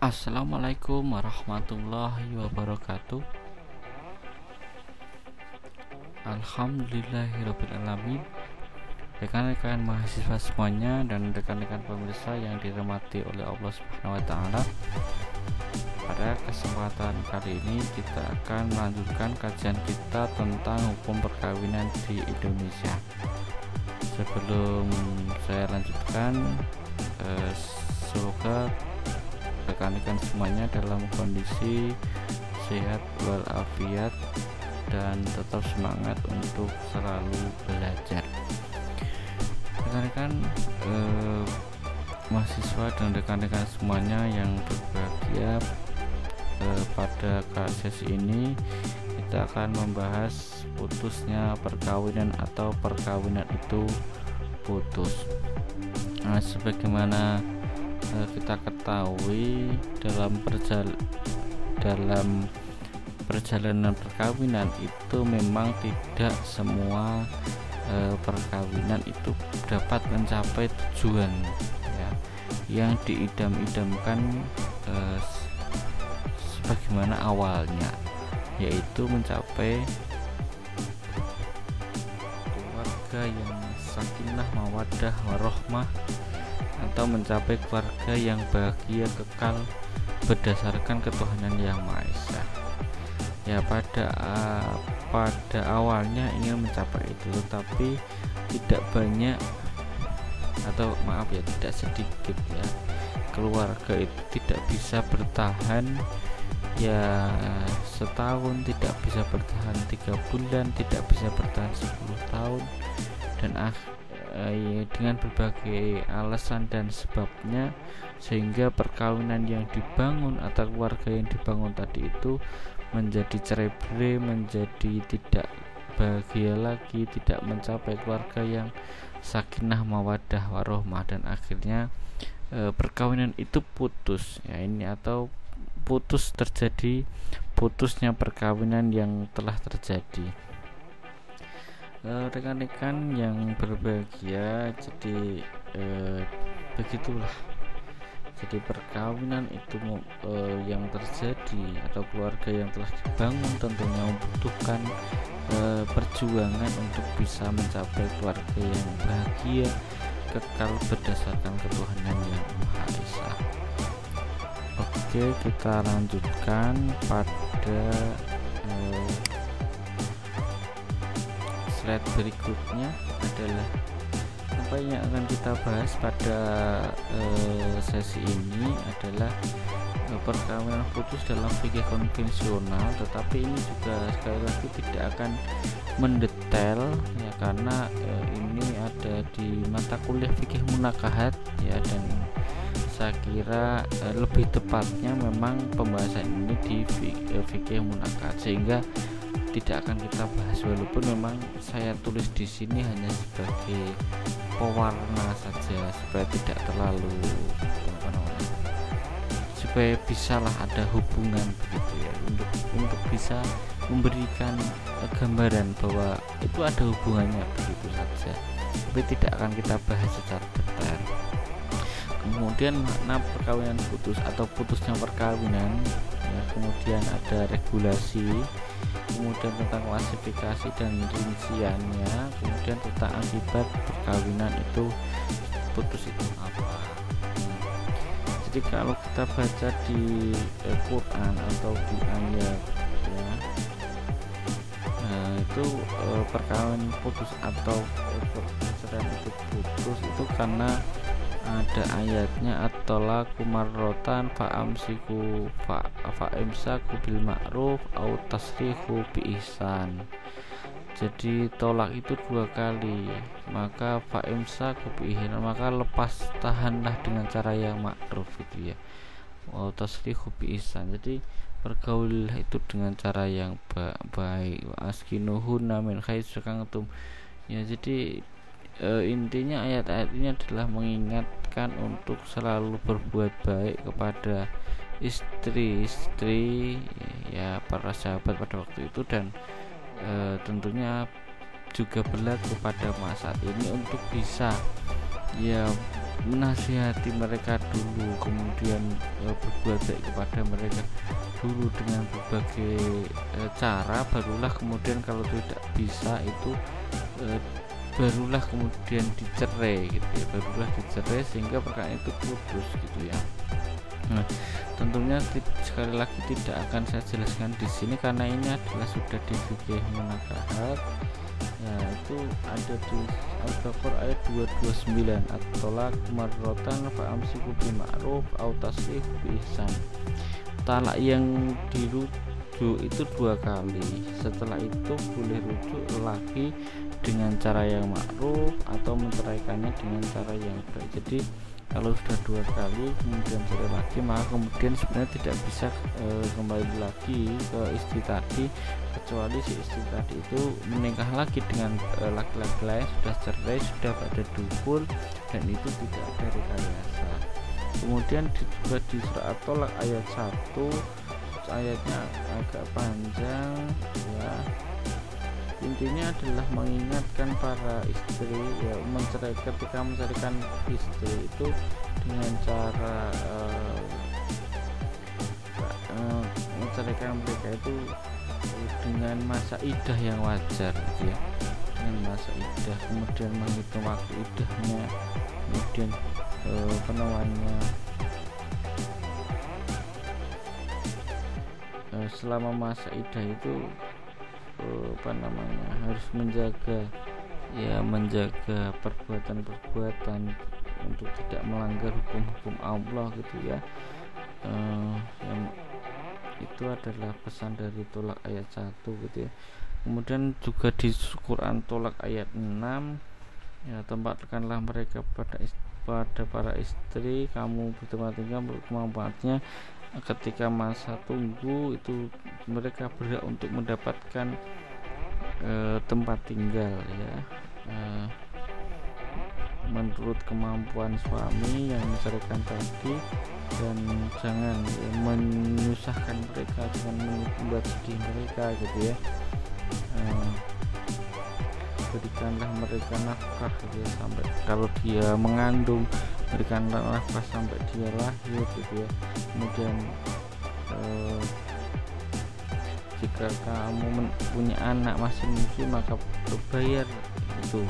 Assalamualaikum warahmatullahi wabarakatuh. Alhamdulillahirrabbilalamin. Rekan-rekan mahasiswa semuanya dan rekan-rekan pemirsa yang dirahmati oleh Allah Subhanahu wa taala. Pada kesempatan kali ini kita akan melanjutkan kajian kita tentang hukum perkawinan di Indonesia. Sebelum saya lanjutkan, semoga rekan-rekan semuanya dalam kondisi sehat walafiat dan tetap semangat untuk selalu belajar. Rekan-rekan mahasiswa dan rekan-rekan semuanya yang berbahagia, pada sesi ini kita akan membahas putusnya perkawinan atau perkawinan itu putus. Sebagaimana kita ketahui dalam perjalanan perkawinan itu memang tidak semua perkawinan itu dapat mencapai tujuan ya, yang diidam-idamkan sebagaimana awalnya, yaitu mencapai keluarga yang sakinah mawaddah warohmah, atau mencapai keluarga yang bahagia kekal berdasarkan ketuhanan yang Maha Esa. Ya, pada awalnya ingin mencapai itu, tetapi tidak banyak tidak sedikit ya, keluarga itu tidak bisa bertahan ya setahun, tidak bisa bertahan 3 bulan, tidak bisa bertahan 10 tahun, dan dengan berbagai alasan dan sebabnya, sehingga perkawinan yang dibangun atau keluarga yang dibangun tadi itu menjadi cerai-berai, menjadi tidak bahagia lagi, tidak mencapai keluarga yang sakinah mawaddah warohmah, dan akhirnya perkawinan itu putus ya, ini atau putusnya perkawinan yang telah terjadi. Rekan-rekan yang berbahagia, jadi begitulah. Jadi perkawinan itu yang terjadi atau keluarga yang telah dibangun tentunya membutuhkan perjuangan untuk bisa mencapai keluarga yang bahagia kekal berdasarkan ketuhanan yang Maha Esa. Oke, kita lanjutkan pada slide berikutnya adalah apa yang akan kita bahas pada sesi ini adalah perkawinan putus dalam fikih konvensional, tetapi ini juga sekali lagi tidak akan mendetail ya, karena ini ada di mata kuliah fikih munakahat ya, dan saya kira lebih tepatnya memang pembahasan ini di fikih munakahat, sehingga tidak akan kita bahas, walaupun memang saya tulis di sini hanya sebagai pewarna saja supaya tidak terlalu supaya bisalah ada hubungan begitu ya, untuk bisa memberikan gambaran bahwa itu ada hubungannya begitu saja, tapi tidak akan kita bahas secara detail. Kemudian makna perkawinan putus atau putusnya perkawinan ya, kemudian ada regulasi, kemudian tentang klasifikasi dan rinciannya, kemudian tentang akibat perkawinan itu putus itu apa. Jadi kalau kita baca di Quran atau di ayat ya, itu perkawinan putus atau perceraian itu putus itu karena ada ayatnya, at-thalaqu marratan fa'amsiku fa'imsaku bil ma'ruf au tasrihu bi ihsan. Jadi tolak itu 2 kali, maka fa'imsaku bi ihsan, maka lepas tahanlah dengan cara yang ma'ruf gitu ya, au tasrihu bi ihsan. Jadi bergaulilah itu dengan cara yang baik, wa askinuhunna min haitsu sakantum ya. Jadi intinya ayat-ayat ini adalah mengingatkan untuk selalu berbuat baik kepada istri-istri ya, para sahabat pada waktu itu, dan tentunya juga berlaku pada masa ini untuk bisa ya menasihati mereka dulu, kemudian berbuat baik kepada mereka dulu dengan berbagai cara, barulah kemudian kalau tidak bisa itu barulah kemudian dicerai gitu ya, barulah dicerai sehingga perkara itu putus gitu ya. Nah, tentunya sekali lagi tidak akan saya jelaskan di sini karena ini adalah sudah di fikih munakahat. Ya, itu ada di Al-Baqarah ayat 229, at-thalaq marratan fa amsiku bil ma'ruf aw tasrih bi ihsan. Talak yang dirujuk itu 2 kali, setelah itu boleh rujuk lagi dengan cara yang ma'ruf atau menceraikannya dengan cara yang baik. Jadi kalau sudah 2 kali kemudian cerai lagi, maka kemudian sebenarnya tidak bisa kembali lagi ke istri tadi, kecuali si istri tadi itu menikah lagi dengan laki-laki lain, sudah cerai, sudah pada dukul, dan itu tidak ada rekayasa. Kemudian juga di surah At-Thalaq ayat 1, ayatnya agak panjang ya, intinya adalah mengingatkan para istri ya, ketika menceraikan istri itu dengan cara menceraikan mereka itu dengan masa iddah yang wajar gitu ya, dengan masa iddah, kemudian menghitung waktu iddahnya, kemudian selama masa iddah itu harus menjaga perbuatan-perbuatan untuk tidak melanggar hukum-hukum Allah gitu ya. Yang itu adalah pesan dari Thalaq ayat 1 gitu ya. Kemudian juga di Quran Thalaq ayat 6 ya, tempatkanlah mereka pada para istri kamu bertempat tinggal menurut kemampuannya, ketika masa tunggu itu mereka berhak untuk mendapatkan tempat tinggal ya, menurut kemampuan suami yang menceraikan tadi, dan jangan menyusahkan mereka, jangan membuat sedih mereka gitu ya. Berikanlah mereka nafkah gitu ya, sampai kalau dia mengandung, berikanlah nafkah sampai dia lahir gitu ya. Kemudian jika kamu punya anak masih menyusui, maka berbayar itu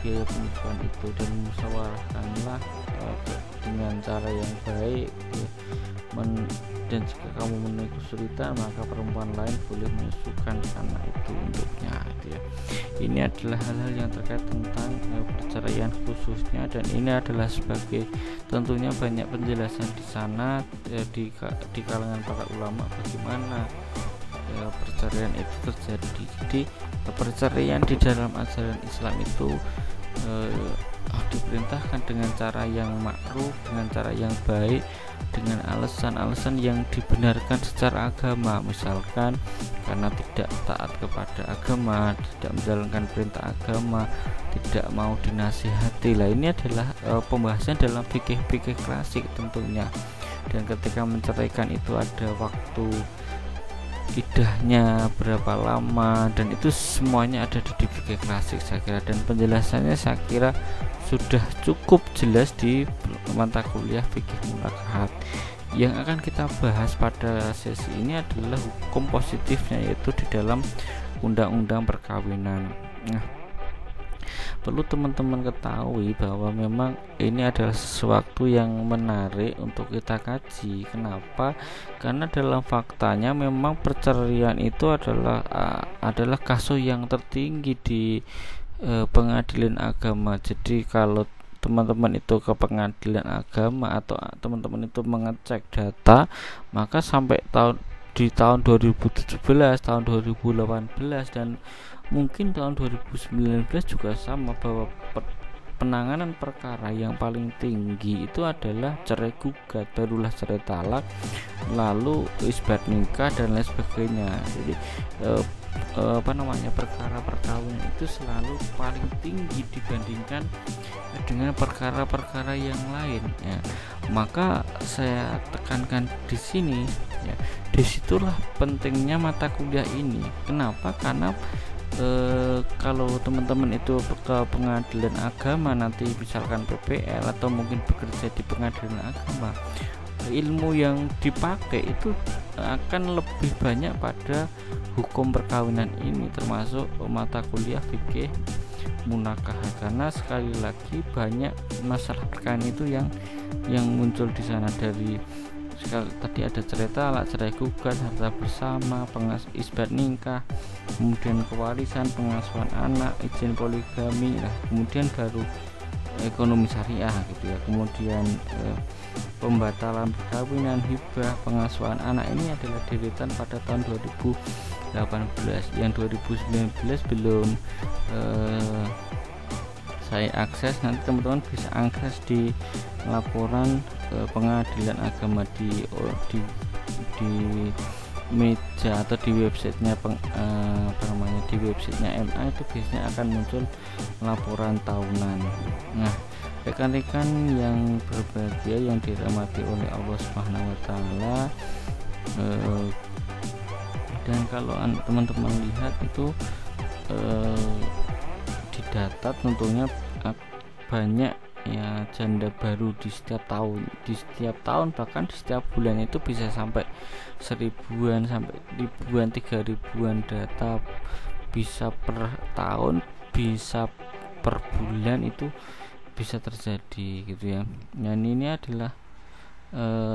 biaya penyusuan itu, dan musyawarahkanlah dengan cara yang baik ya. Dan jika kamu memenuhi kesulitan, maka perempuan lain boleh menyusukan anak itu untuknya gitu ya. Ini adalah hal-hal yang terkait tentang perceraian khususnya, dan ini adalah sebagai tentunya banyak penjelasan di sana di kalangan para ulama bagaimana perceraian itu terjadi. Jadi perceraian di dalam ajaran Islam itu diperintahkan dengan cara yang ma'ruf, dengan cara yang baik, dengan alasan-alasan yang dibenarkan secara agama, misalkan karena tidak taat kepada agama, tidak menjalankan perintah agama, tidak mau dinasihati. Lah ini adalah pembahasan dalam fikih klasik tentunya. Dan ketika menceraikan itu ada waktu iddahnya berapa lama, dan itu semuanya ada di fikih klasik saya kira, dan penjelasannya saya kira sudah cukup jelas di mata kuliah fikih munakahat. Yang akan kita bahas pada sesi ini adalah hukum positifnya, yaitu di dalam undang-undang perkawinan. Nah, perlu teman-teman ketahui bahwa memang ini adalah sesuatu yang menarik untuk kita kaji. Kenapa? Karena dalam faktanya memang perceraian itu adalah kasus yang tertinggi di pengadilan agama. Jadi kalau teman-teman itu ke pengadilan agama atau teman-teman itu mengecek data, maka sampai di tahun 2017, tahun 2018, dan mungkin tahun 2019 juga sama, bahwa penanganan perkara yang paling tinggi itu adalah cerai gugat, barulah cerai talak, lalu isbat nikah dan lain sebagainya. Jadi perkara perkawinan itu selalu paling tinggi dibandingkan dengan perkara-perkara yang lain ya. Maka saya tekankan di sini ya, disitulah pentingnya mata kuliah ini. Kenapa? Karena kalau teman-teman itu ke pengadilan agama nanti misalkan PPL atau mungkin bekerja di pengadilan agama, ilmu yang dipakai itu akan lebih banyak pada hukum perkawinan ini, termasuk mata kuliah fikih munakah, karena sekali lagi banyak masalah perkawinan itu yang muncul di sana. Dari tadi ada cerai talak, cerai gugat, harta bersama, isbat nikah, kemudian kewarisan, pengasuhan anak, izin poligami, kemudian baru ekonomi syariah gitu ya, kemudian pembatalan perkawinan, hibah, pengasuhan anak. Ini adalah deretan pada tahun 2018. Yang 2019 belum saya akses, nanti teman-teman bisa akses di laporan pengadilan agama di meja atau di websitenya di websitenya MA, itu biasanya akan muncul laporan tahunan. Nah, rekan-rekan yang berbahagia yang dirahmati oleh Allah Subhanahu wa taala, dan kalau teman-teman lihat itu di data tentunya banyak ya janda baru di setiap tahun, bahkan di setiap bulan itu bisa sampai 1000-an sampai ribuan, 3000-an data, bisa per tahun, bisa per bulan, itu bisa terjadi gitu ya. Dan ini adalah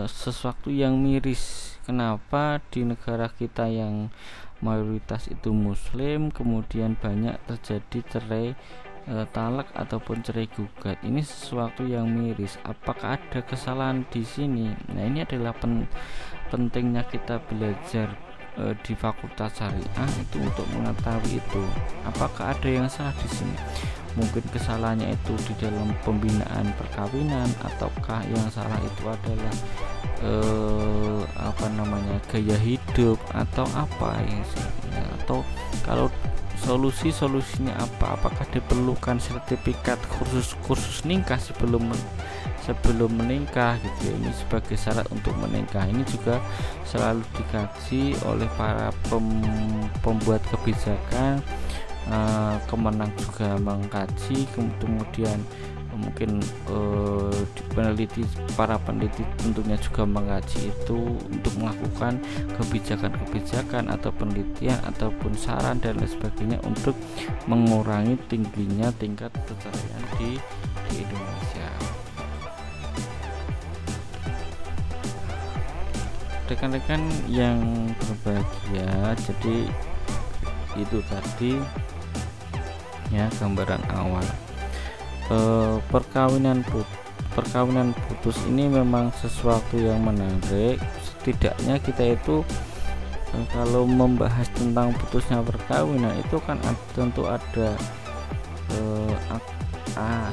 sesuatu yang miris. Kenapa di negara kita yang mayoritas itu muslim kemudian banyak terjadi cerai talak ataupun cerai gugat? Ini sesuatu yang miris. Apakah ada kesalahan di sini? Nah, ini adalah pentingnya kita belajar di fakultas syariah itu untuk mengetahui itu. Apakah ada yang salah di sini? Mungkin kesalahannya itu di dalam pembinaan perkawinan, ataukah yang salah itu adalah gaya hidup atau apa ya, atau kalau solusinya apa? Apakah diperlukan sertifikat kursus nikah sebelum menikah gitu ya? Ini sebagai syarat untuk menikah. Ini juga selalu dikaji oleh para pembuat kebijakan. Kemenang juga mengkaji, kemudian mungkin para peneliti tentunya juga mengkaji itu untuk melakukan kebijakan atau penelitian ataupun saran dan lain sebagainya untuk mengurangi tingginya tingkat perceraian di Indonesia. Rekan-rekan yang berbahagia, jadi itu tadi ya gambaran awal. Perkawinan putus ini memang sesuatu yang menarik. Setidaknya kita itu kalau membahas tentang putusnya perkawinan itu kan tentu ada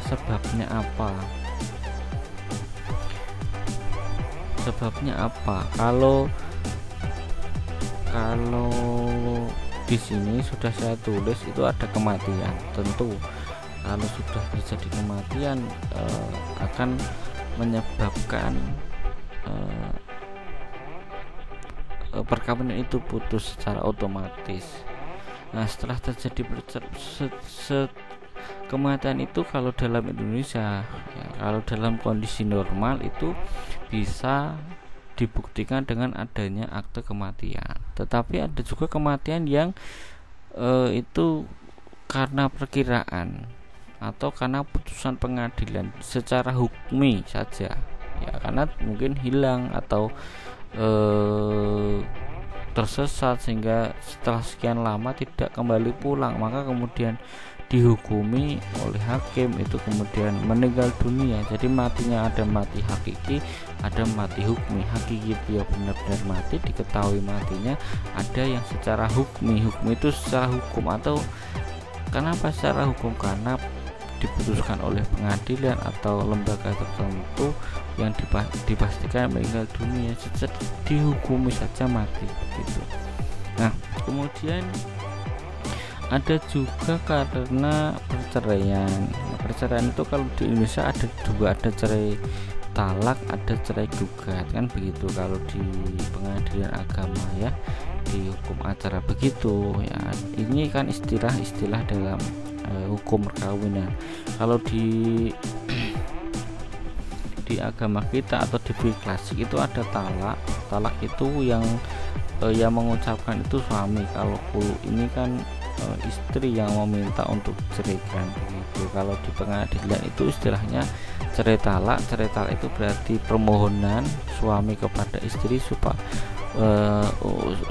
sebabnya apa. Kalau di sini sudah saya tulis itu ada kematian. Tentu kalau sudah terjadi kematian akan menyebabkan perkawinan itu putus secara otomatis. Nah, setelah terjadi kematian itu, kalau dalam Indonesia ya, kalau dalam kondisi normal itu bisa dibuktikan dengan adanya akte kematian. Tetapi ada juga kematian yang itu karena perkiraan atau karena putusan pengadilan secara hukmi saja ya, karena mungkin hilang atau tersesat sehingga setelah sekian lama tidak kembali pulang, maka kemudian dihukumi oleh hakim itu kemudian meninggal dunia. Jadi matinya ada mati hakiki, ada mati hukmi. Hakiki dia benar-benar mati, diketahui matinya. Ada yang secara hukmi itu secara hukum. Atau kenapa secara hukum? Karena diputuskan oleh pengadilan atau lembaga tertentu yang dipastikan meninggal dunia, dihukumi saja mati gitu. Nah, kemudian ada juga karena perceraian. Perceraian itu kalau di Indonesia ada dua, ada cerai talak, ada cerai gugat, kan begitu kalau di pengadilan agama ya. Di di hukum acara begitu ya. Ini kan istilah-istilah dalam hukum perkawinan. Kalau di agama kita atau di fikih klasik itu ada talak itu yang mengucapkan itu suami. Kalau khulu ini kan istri yang meminta untuk ceraikan begitu. Kalau di pengadilan itu istilahnya cerai talak itu berarti permohonan suami kepada istri supaya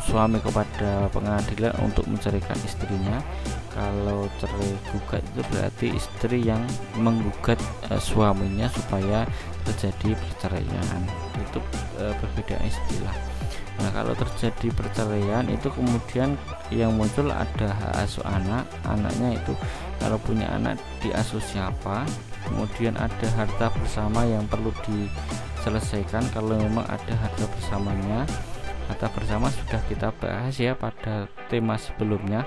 suami kepada pengadilan untuk menceraikan istrinya. Kalau cerai gugat itu berarti istri yang menggugat suaminya supaya terjadi perceraian. Itu berbeda istilah. Nah, kalau terjadi perceraian itu kemudian yang muncul ada hak asuh anaknya itu kalau punya anak diasuh siapa, kemudian ada harta bersama yang perlu diselesaikan kalau memang ada harta bersamanya. Harta bersama sudah kita bahas ya pada tema sebelumnya.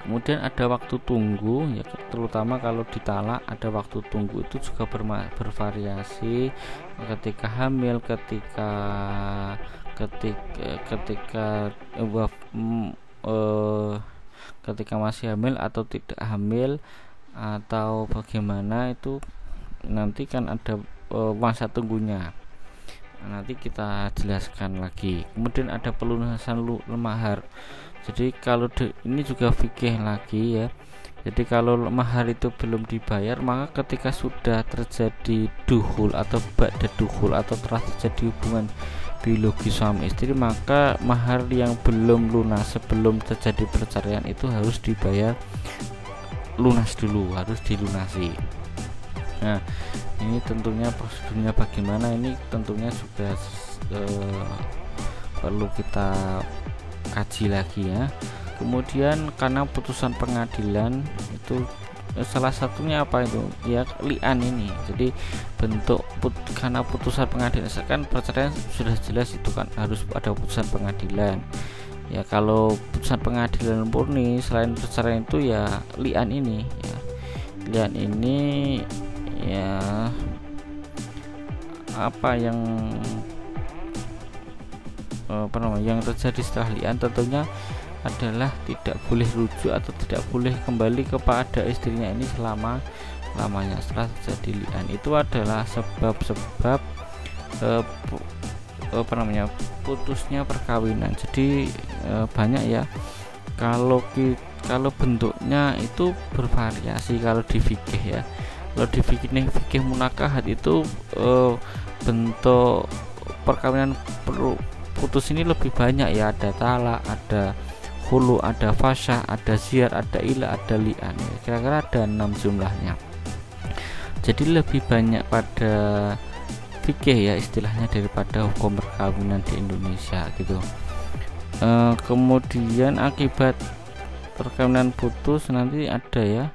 Kemudian ada waktu tunggu ya, terutama kalau ditalak ada waktu tunggu itu juga bervariasi ketika hamil, ketika masih hamil atau tidak hamil atau bagaimana, itu nanti kan ada masa tunggunya. Nanti kita jelaskan lagi. Kemudian ada pelunasan mahar. Jadi kalau ini juga fikih lagi ya. Jadi kalau mahar itu belum dibayar, maka ketika sudah terjadi duhul atau ba'da duhul atau telah terjadi hubungan biologi suami istri, maka mahar yang belum lunas sebelum terjadi perceraian itu harus dibayar lunas dulu, harus dilunasi. Nah, ini tentunya prosedurnya bagaimana, ini tentunya juga perlu kita kaji lagi ya. Kemudian karena putusan pengadilan itu salah satunya apa itu ya, li'an ini. Jadi bentuk karena putusan pengadilan kan perceraian sudah jelas itu kan harus ada putusan pengadilan ya. Kalau putusan pengadilan murni selain perceraian itu ya li'an ini ya. Li'an ini ya apa yang yang terjadi setelah li'an tentunya adalah tidak boleh rujuk atau tidak boleh kembali kepada istrinya ini lamanya setelah terjadi li'an. Itu adalah sebab-sebab putusnya perkawinan. Jadi banyak ya. Kalau bentuknya itu bervariasi kalau di fikih ya. Kalau di fikih munakahat itu bentuk perkawinan putus ini lebih banyak ya. Ada talak, ada khulu, ada fasyah, ada zihar, ada ilah, ada li'an. Kira-kira ada 6 jumlahnya. Jadi lebih banyak pada fikih ya istilahnya daripada hukum perkawinan di Indonesia gitu. Kemudian akibat perkawinan putus nanti ada ya.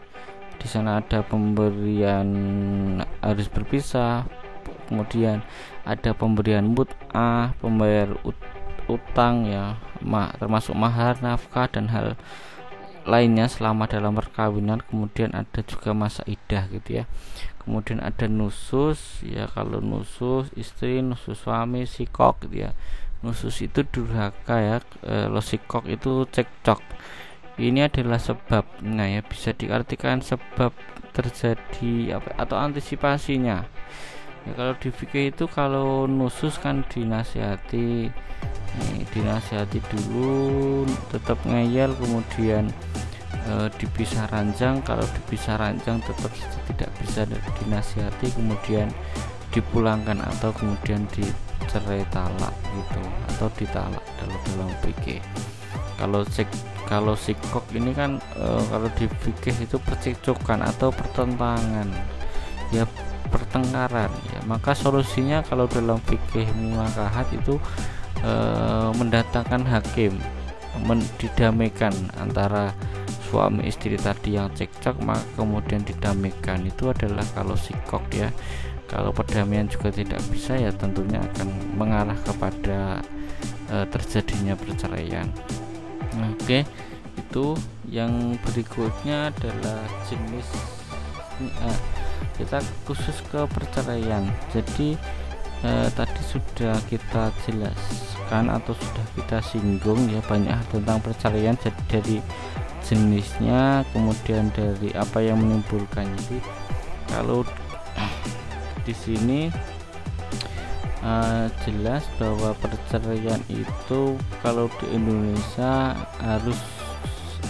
Di sana ada pemberian harus berpisah, kemudian ada pemberian mut'ah, pembayar utang ya, termasuk mahar, nafkah dan hal lainnya selama dalam perkawinan. Kemudian ada juga masa iddah gitu ya. Kemudian ada nusus ya, kalau nusus istri, nusus suami, sikok gitu ya. Nusus itu durhaka ya, kalau sikok itu cekcok. Ini adalah sebabnya ya, bisa diartikan sebab terjadi atau antisipasinya ya. Kalau di fikih itu kalau nusus kan dinasihati dulu, tetap ngeyel, kemudian dipisah ranjang. Kalau dipisah ranjang tetap tidak bisa dinasihati, kemudian dipulangkan atau kemudian dicerai talak gitu, atau ditalak dalam fikih. Kalau sikok ini kan kalau di fikih itu percekcokan atau pertentangan ya, pertengkaran ya. Maka solusinya kalau dalam fikih munakahat itu mendatangkan hakim, didamaikan antara suami istri tadi yang cekcok, maka kemudian didamaikan. Itu adalah kalau sikok ya. Kalau perdamaian juga tidak bisa ya, tentunya akan mengarah kepada terjadinya perceraian. Oke, itu yang berikutnya adalah jenis kita khusus ke perceraian. Jadi tadi sudah kita jelaskan atau sudah kita singgung ya, banyak tentang perceraian, jadi dari jenisnya, kemudian dari apa yang menimbulkannya. Jadi kalau di sini jelas bahwa perceraian itu kalau di Indonesia harus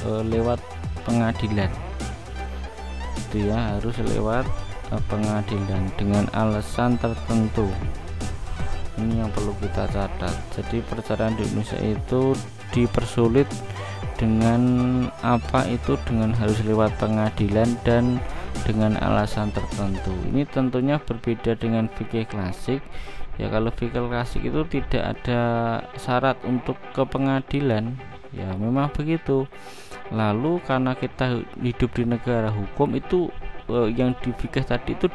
lewat pengadilan, itu ya, harus lewat pengadilan dengan alasan tertentu. Ini yang perlu kita catat. Jadi perceraian di Indonesia itu dipersulit dengan apa itu, dengan harus lewat pengadilan dan dengan alasan tertentu. Ini tentunya berbeda dengan fikih klasik ya. Kalau fikih klasik itu tidak ada syarat untuk ke pengadilan ya, memang begitu. Lalu karena kita hidup di negara hukum itu yang di fikih tadi itu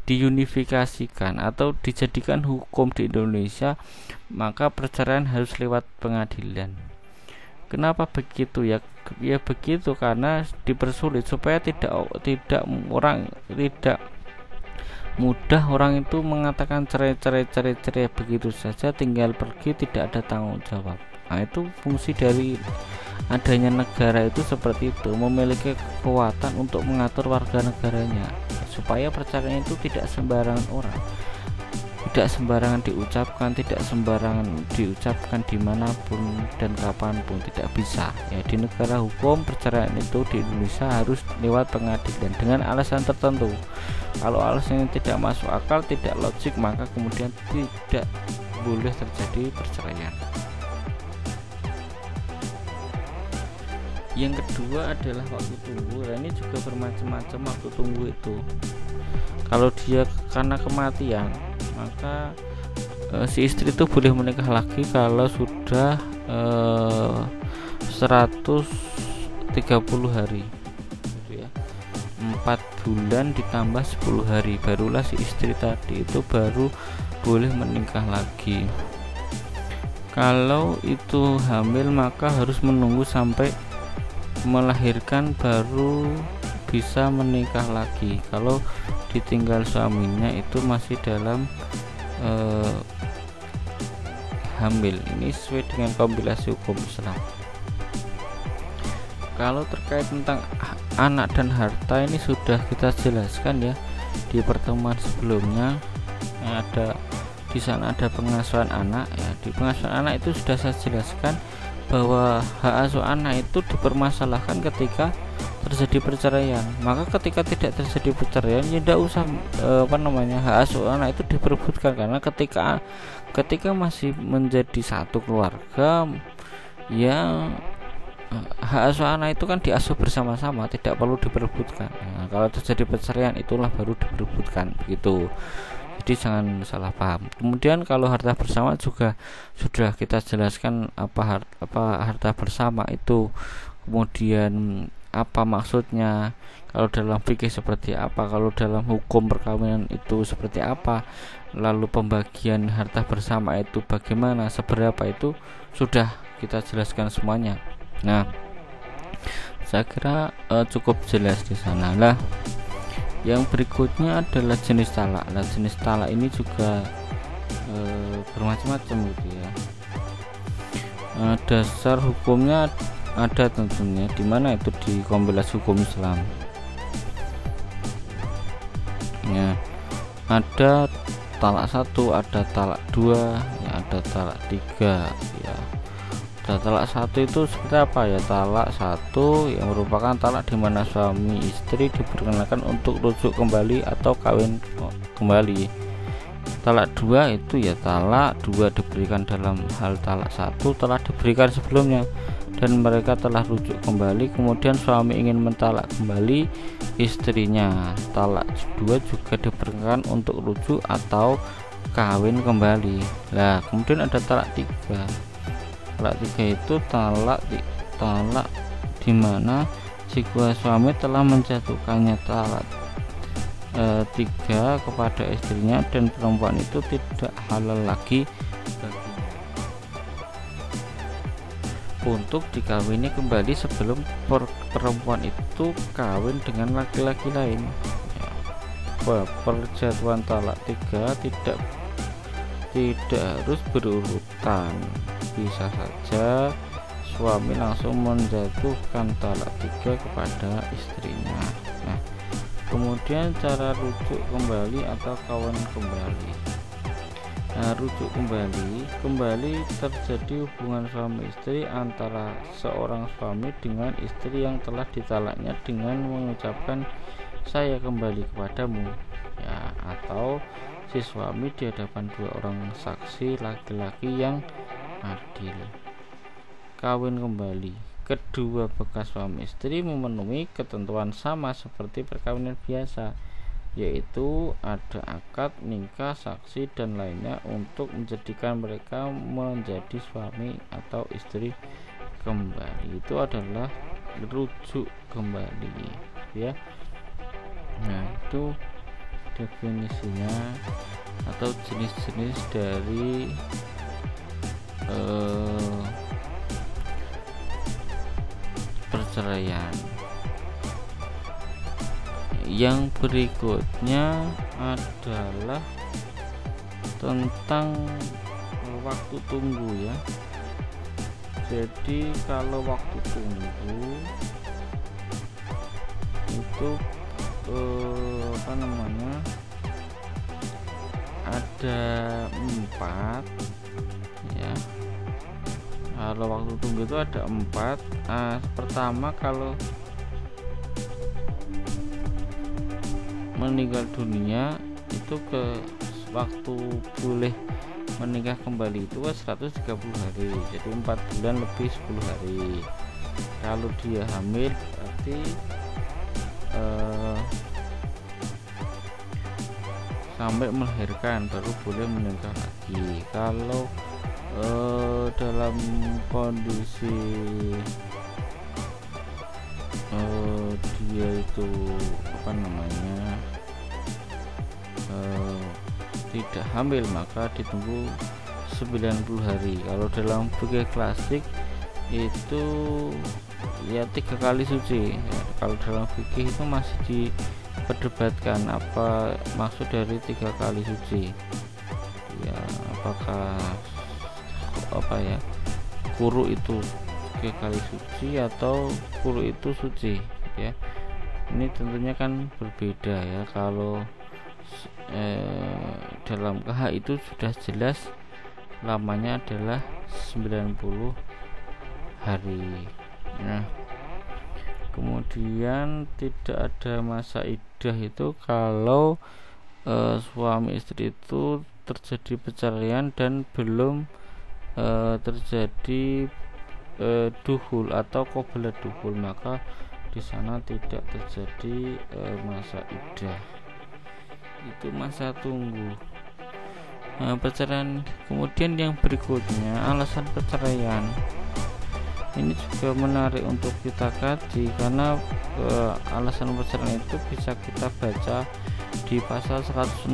diunifikasikan atau dijadikan hukum di Indonesia, maka perceraian harus lewat pengadilan. Kenapa begitu ya? Ya begitu karena dipersulit supaya tidak mudah orang itu mengatakan cerai begitu saja, tinggal pergi, tidak ada tanggung jawab. Nah, itu fungsi dari adanya negara itu seperti itu, memiliki kekuatan untuk mengatur warga negaranya supaya perceraian itu tidak sembarangan orang, tidak sembarangan diucapkan dimanapun dan kapanpun, tidak bisa ya. Di negara hukum perceraian itu di Indonesia harus lewat pengadilan dengan alasan tertentu. Kalau alasannya tidak masuk akal, tidak logik, maka kemudian tidak boleh terjadi perceraian. Yang kedua adalah waktu tunggu. Nah, ini juga bermacam-macam waktu tunggu itu. Kalau dia karena kematian, maka si istri itu boleh menikah lagi kalau sudah 130 hari gitu ya. 4 bulan ditambah 10 hari, barulah si istri tadi itu baru boleh menikah lagi. Kalau itu hamil, maka harus menunggu sampai melahirkan baru bisa menikah lagi. Kalau ditinggal suaminya itu masih dalam hamil. Ini sesuai dengan kompilasi hukum Islam. Kalau terkait tentang anak dan harta, ini sudah kita jelaskan ya di pertemuan sebelumnya. Di sana ada pengasuhan anak ya. Di pengasuhan anak itu sudah saya jelaskan bahwa hak asuh anak itu dipermasalahkan ketika terjadi perceraian. Maka ketika tidak terjadi perceraian ya tidak usah hak asuh anak itu diperebutkan, karena ketika masih menjadi satu keluarga ya, hak asuh anak itu kan diasuh bersama-sama, tidak perlu diperebutkan. Nah, kalau terjadi perceraian itulah baru diperebutkan begitu. Jadi jangan salah paham. Kemudian kalau harta bersama juga sudah kita jelaskan apa harta bersama itu, kemudian apa maksudnya, kalau dalam fikih seperti apa, kalau dalam hukum perkawinan itu seperti apa, lalu pembagian harta bersama itu bagaimana, seberapa, itu sudah kita jelaskan semuanya. Nah, saya kira cukup jelas di sana lah. Yang berikutnya adalah jenis talak. Nah, jenis talak ini juga bermacam-macam gitu ya. Dasar hukumnya ada tentunya, di mana itu di kompilasi hukum Islam. Ya, ada talak 1, ada talak 2, ya, ada talak 3 ya. Talak 1 itu seperti apa ya? Talak 1 yang merupakan talak di mana suami istri diperkenalkan untuk rujuk kembali atau kawin kembali. Talak 2 itu ya talak 2 diberikan dalam hal talak 1 telah diberikan sebelumnya dan mereka telah rujuk kembali, kemudian suami ingin mentalak kembali istrinya. Talak 2 juga diperkenalkan untuk rujuk atau kawin kembali. Nah, kemudian ada talak 3. Talak 3 itu talak di mana jika suami telah menjatuhkannya talak 3 kepada istrinya dan perempuan itu tidak halal lagi baginya untuk dikawini kembali sebelum perempuan itu kawin dengan laki-laki lain ya. perjatuhan talak 3 tidak harus berurutan. Bisa saja suami langsung menjatuhkan talak 3 kepada istrinya. Nah, kemudian cara rujuk kembali atau kawan kembali. Nah, rujuk kembali terjadi hubungan suami istri antara seorang suami dengan istri yang telah ditalaknya dengan mengucapkan saya kembali kepadamu, ya, atau si suami di hadapan dua orang saksi laki-laki yang adil. Kawin kembali, kedua bekas suami istri memenuhi ketentuan sama seperti perkawinan biasa, yaitu ada akad nikah, saksi dan lainnya untuk menjadikan mereka menjadi suami atau istri kembali. Itu adalah rujuk kembali, ya. Nah, itu definisinya atau jenis-jenis dari perceraian. Yang berikutnya adalah tentang waktu tunggu, ya. Jadi kalau waktu tunggu itu ada 4, ya. Kalau waktu tunggu itu ada 4. Pertama, kalau meninggal dunia itu ke waktu boleh menikah kembali itu 130 hari, jadi 4 bulan lebih 10 hari. Kalau dia hamil berarti sampai melahirkan baru boleh menikah lagi. Kalau dalam kondisi dia itu tidak hamil, maka ditunggu 90 hari. Kalau dalam fikih klasik itu ya 3 kali suci, ya. Kalau dalam fikih itu masih diperdebatkan apa maksud dari 3 kali suci, ya. Apakah kuru itu 3 kali suci atau kuru itu suci, ya. Ini tentunya kan berbeda, ya. Kalau dalam KH itu sudah jelas lamanya adalah 90 hari. Nah, kemudian tidak ada masa iddah itu kalau suami istri itu terjadi perceraian dan belum terjadi duhul atau qabla duhul, maka di sana tidak terjadi masa iddah, itu masa tunggu. Perceraian. Kemudian yang berikutnya, alasan perceraian. Ini juga menarik untuk kita kaji karena alasan perceraian itu bisa kita baca di pasal 116.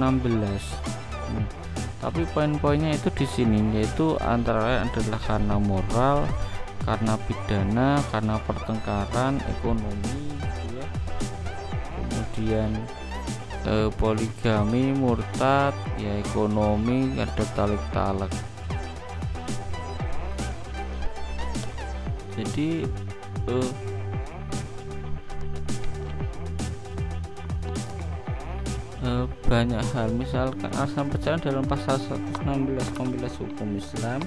Tapi poin-poinnya itu di sini, yaitu antara lain adalah karena moral, karena pidana, karena pertengkaran, ekonomi, ya. Kemudian poligami, murtad, ya, ekonomi, ada talak. Jadi banyak hal, misalkan alasan perceraian dalam pasal 116 Kompilas Hukum Islam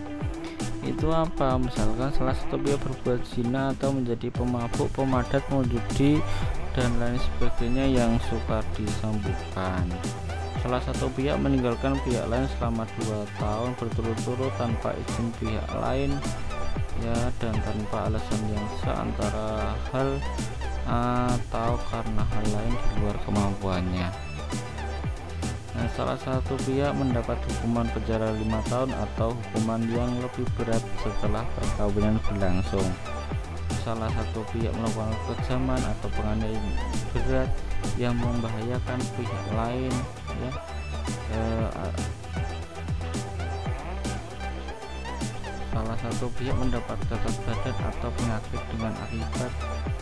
itu apa? Misalkan salah satu pihak berbuat zina atau menjadi pemabuk, pemadat, menjudi dan lain sebagainya yang sukar disambungkan. Salah satu pihak meninggalkan pihak lain selama 2 tahun berturut-turut tanpa izin pihak lain, ya, dan tanpa alasan yang sah antara hal atau karena hal lain di luar kemampuannya. Nah, salah satu pihak mendapat hukuman penjara 5 tahun atau hukuman yang lebih berat setelah perkawinan berlangsung. Salah satu pihak melakukan kekejaman atau penganiayaan berat yang membahayakan pihak lain, ya. Salah satu pihak mendapat cacat badan atau penyakit dengan akibat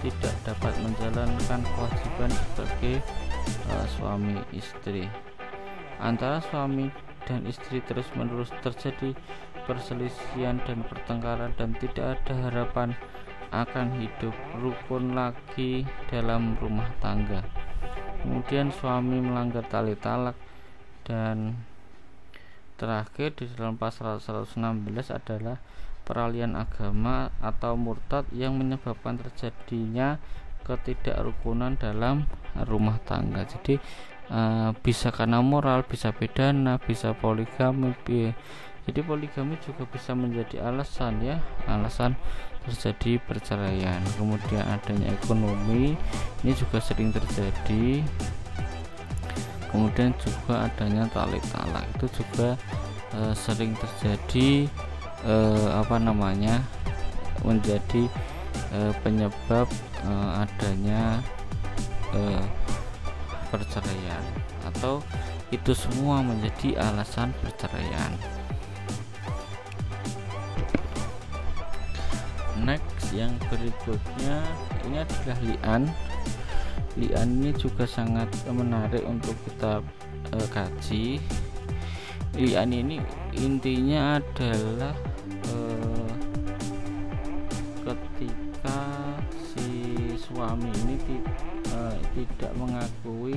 tidak dapat menjalankan kewajiban sebagai suami istri. Antara suami dan istri terus-menerus terjadi perselisihan dan pertengkaran dan tidak ada harapan akan hidup rukun lagi dalam rumah tangga. Kemudian suami melanggar tali talak, dan terakhir di dalam pasal 116 adalah peralihan agama atau murtad yang menyebabkan terjadinya ketidakrukunan dalam rumah tangga. Jadi bisa karena moral, bisa pidana, bisa poligami. Jadi poligami juga bisa menjadi alasan terjadi perceraian. Kemudian adanya ekonomi, ini juga sering terjadi. Kemudian juga adanya tali talak, itu juga sering terjadi menjadi penyebab adanya perceraian, atau itu semua menjadi alasan perceraian. Next, yang berikutnya ini adalah li'an. Li'an ini juga sangat menarik untuk kita kaji. Li'an ini intinya adalah ketika si suami ini tidak mengakui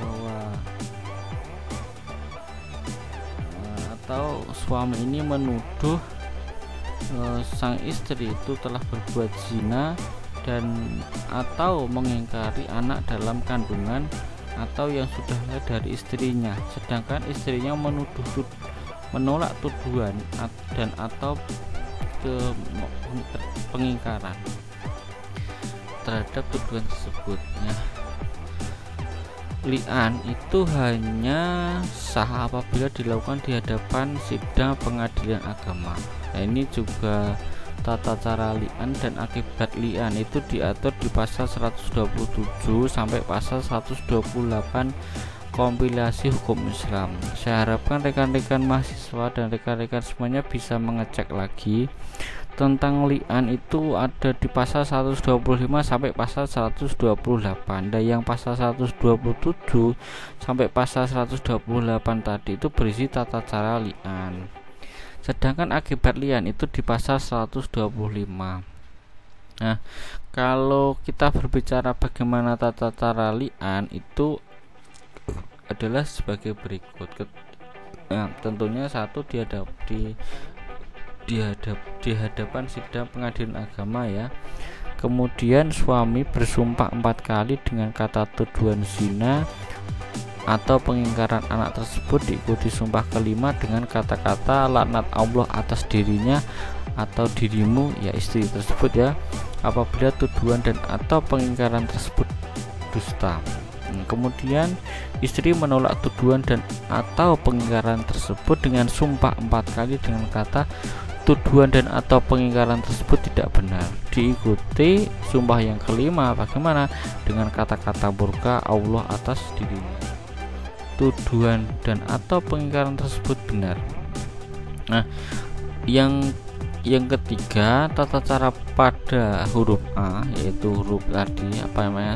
bahwa atau suami ini menuduh sang istri itu telah berbuat zina dan atau mengingkari anak dalam kandungan atau yang sudah lahir dari istrinya, sedangkan istrinya menolak tuduhan dan atau pengingkaran terhadap tuduhan tersebut. Li'an itu hanya sah apabila dilakukan di hadapan sidang pengadilan agama. Nah, ini juga tata cara li'an dan akibat li'an itu diatur di pasal 127 sampai pasal 128 kompilasi hukum Islam. Saya harapkan rekan-rekan mahasiswa dan rekan-rekan semuanya bisa mengecek lagi tentang li'an. Itu ada di pasal 125 sampai pasal 128, dan yang pasal 127 sampai pasal 128 tadi itu berisi tata cara li'an. Sedangkan akibat li'an itu di pasal 125. Nah, kalau kita berbicara bagaimana tata cara li'an itu adalah sebagai berikut. Tentunya satu di hadapan sidang pengadilan agama ya. Kemudian suami bersumpah 4 kali dengan kata tuduhan zina atau pengingkaran anak tersebut, diikuti sumpah kelima dengan kata-kata laknat Allah atas dirinya atau dirimu ya istri tersebut ya, apabila tuduhan dan atau pengingkaran tersebut dusta. Kemudian istri menolak tuduhan dan atau pengingkaran tersebut dengan sumpah 4 kali dengan kata tuduhan dan atau pengingkaran tersebut tidak benar, diikuti sumpah yang kelima bagaimana dengan kata-kata murka Allah atas dirinya, tuduhan dan atau pengingkaran tersebut benar. Nah, yang ketiga, tata cara pada huruf A, yaitu huruf tadi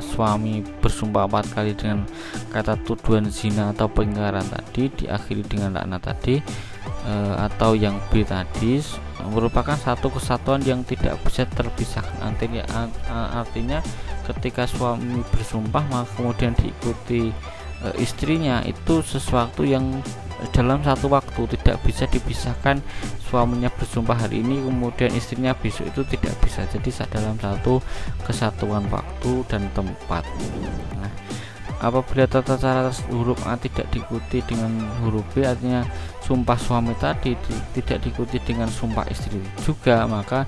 suami bersumpah 4 kali dengan kata tuduhan zina atau pengingkaran tadi, diakhiri dengan laknat tadi, atau yang B tadi merupakan satu kesatuan yang tidak bisa terpisahkan. Artinya ketika suami bersumpah maka kemudian diikuti istrinya, itu sesuatu yang dalam satu waktu, tidak bisa dipisahkan. Suaminya bersumpah hari ini kemudian istrinya besok, itu tidak bisa. Jadi dalam satu kesatuan waktu dan tempat. Nah, apabila tata cara huruf A tidak diikuti dengan huruf B, artinya sumpah suami tadi tidak diikuti dengan sumpah istri juga, maka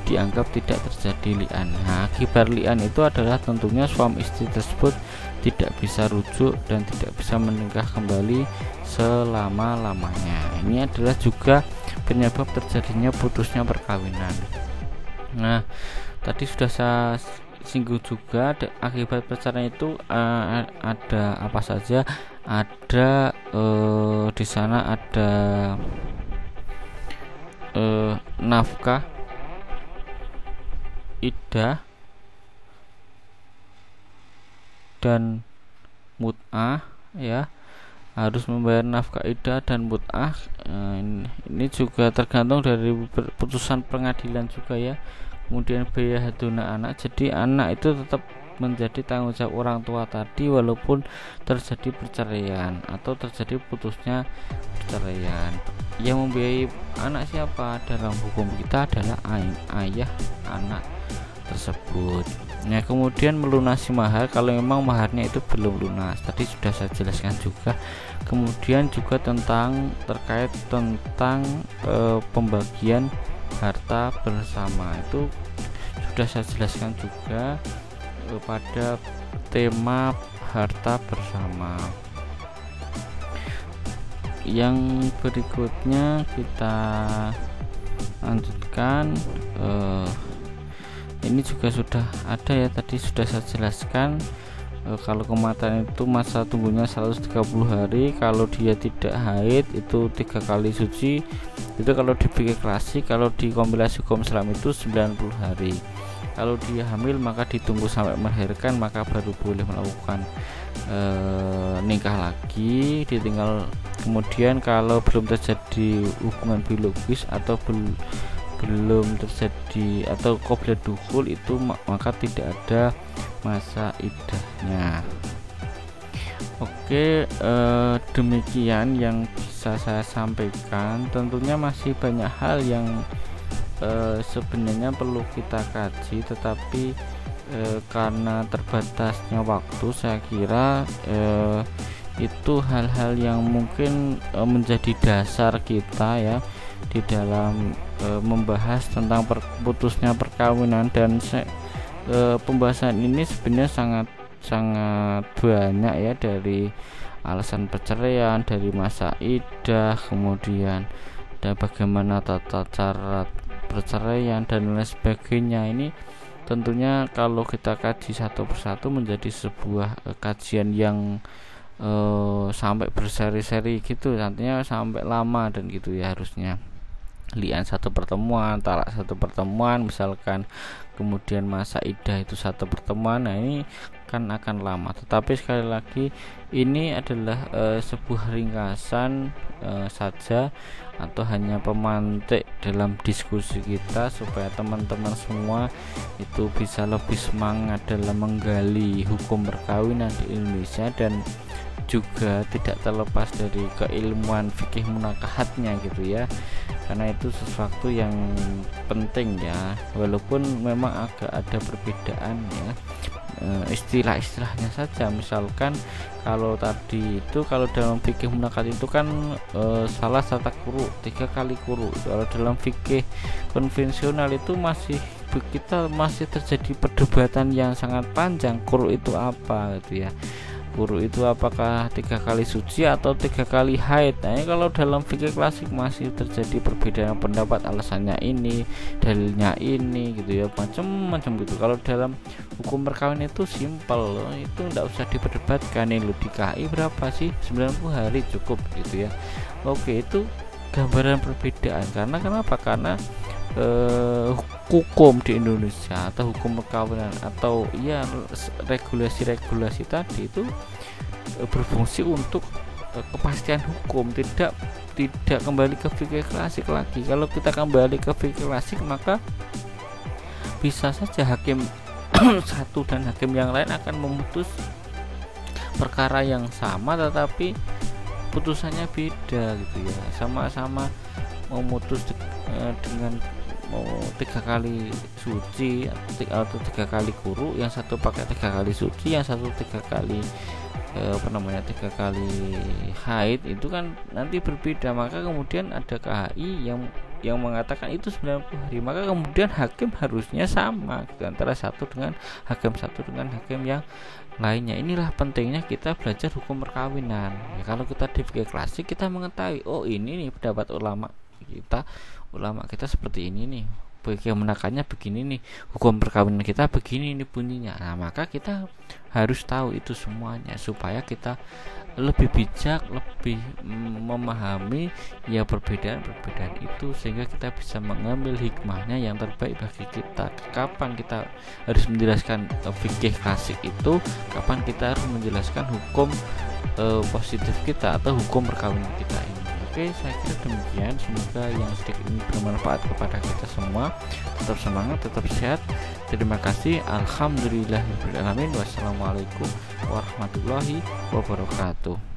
dianggap tidak terjadi li'an. Nah, akibat li'an itu adalah tentunya suami istri tersebut tidak bisa rujuk dan tidak bisa menikah kembali selama-lamanya. Ini adalah juga penyebab terjadinya putusnya perkawinan. Nah, tadi sudah saya singgung juga akibat perceraian itu ada apa saja. Ada di sana ada nafkah, iddah, dan mut'ah ya, harus membayar nafkah iddah dan mut'ah. Ini juga tergantung dari putusan pengadilan juga ya. Kemudian biaya haduna anak, jadi anak itu tetap menjadi tanggung jawab orang tua tadi walaupun terjadi perceraian atau terjadi putusnya perceraian. Yang membiayai anak siapa dalam hukum kita adalah ayah anak tersebut. Nah, kemudian melunasi mahar kalau memang maharnya itu belum lunas, tadi sudah saya jelaskan juga. Kemudian juga terkait tentang pembagian harta bersama, itu sudah saya jelaskan juga pada tema harta bersama. Yang berikutnya kita lanjutkan, ini juga sudah ada ya, tadi sudah saya jelaskan. Kalau kematian itu masa tunggunya 130 hari, kalau dia tidak haid itu 3 kali suci. Itu kalau di fikih klasik. Kalau di kompilasi hukum Islam itu 90 hari. Kalau dia hamil maka ditunggu sampai melahirkan, maka baru boleh melakukan nikah lagi, ditinggal. Kemudian kalau belum terjadi hubungan biologis atau belum terjadi atau qabla dukhul itu maka tidak ada masa iddahnya. Oke, demikian yang bisa saya sampaikan. Tentunya masih banyak hal yang sebenarnya perlu kita kaji, tetapi karena terbatasnya waktu, saya kira itu hal-hal yang mungkin menjadi dasar kita ya di dalam membahas tentang putusnya perkawinan. Dan pembahasan ini sebenarnya sangat banyak ya, dari alasan perceraian, dari masa iddah, kemudian dan bagaimana tata cara perceraian dan lain sebagainya. Ini tentunya kalau kita kaji satu persatu menjadi sebuah kajian yang sampai berseri-seri gitu, nantinya sampai lama dan gitu ya. Harusnya lian satu pertemuan, talak satu pertemuan misalkan, kemudian masa iddah itu satu pertemuan. Nah, ini kan akan lama. Tetapi sekali lagi ini adalah sebuah ringkasan saja, atau hanya pemantik dalam diskusi kita supaya teman-teman semua itu bisa lebih semangat dalam menggali hukum perkawinan di Indonesia, dan juga tidak terlepas dari keilmuan fikih munakahatnya gitu ya, karena itu sesuatu yang penting ya, walaupun memang agak ada perbedaan ya istilah-istilahnya saja. Misalkan kalau tadi itu, kalau dalam fikih munakat itu kan salah satu kuru 3 kali kuru. Kalau dalam fikih konvensional itu kita masih terjadi perdebatan yang sangat panjang, kuru itu apa gitu ya. Kuru itu apakah 3 kali suci atau 3 kali haid? Nah, kalau dalam fikih klasik masih terjadi perbedaan pendapat, alasannya ini, dalilnya ini gitu ya, macam-macam gitu. Kalau dalam hukum perkawinan itu simpel, itu tidak usah diperdebatkan. Lu dikahi berapa sih? 90 hari cukup gitu ya. Oke, itu gambaran perbedaan. Karena kenapa? Karena hukum di Indonesia atau hukum perkawinan atau ya regulasi-regulasi tadi itu berfungsi untuk kepastian hukum, tidak kembali ke fikih klasik lagi. Kalau kita kembali ke fikih klasik, maka bisa saja hakim satu dan hakim yang lain akan memutus perkara yang sama tetapi putusannya beda gitu ya. Sama-sama memutus dengan mau 3 kali suci atau 3 kali kuru, yang satu pakai 3 kali suci, yang satu 3 kali 3 kali haid, itu kan nanti berbeda. Maka kemudian ada KHI yang mengatakan itu 90 hari, maka kemudian hakim harusnya sama gitu, antara satu dengan hakim yang lainnya. Inilah pentingnya kita belajar hukum perkawinan ya. Kalau kita di fikih klasik, kita mengetahui oh ini nih pendapat ulama kita seperti ini nih, bagaimanakahnya begini nih, hukum perkawinan kita begini nih bunyinya. Nah, maka kita harus tahu itu semuanya supaya kita lebih bijak, lebih memahami ya perbedaan-perbedaan itu, sehingga kita bisa mengambil hikmahnya yang terbaik bagi kita. Kapan kita harus menjelaskan fikih klasik itu, kapan kita harus menjelaskan hukum positif kita atau hukum perkawinan kita ini. Oke, saya kira demikian. Semoga yang sedikit ini bermanfaat kepada kita semua. Tetap semangat, tetap sehat. Terima kasih. Alhamdulillahirabbil alamin. Wassalamualaikum warahmatullahi wabarakatuh.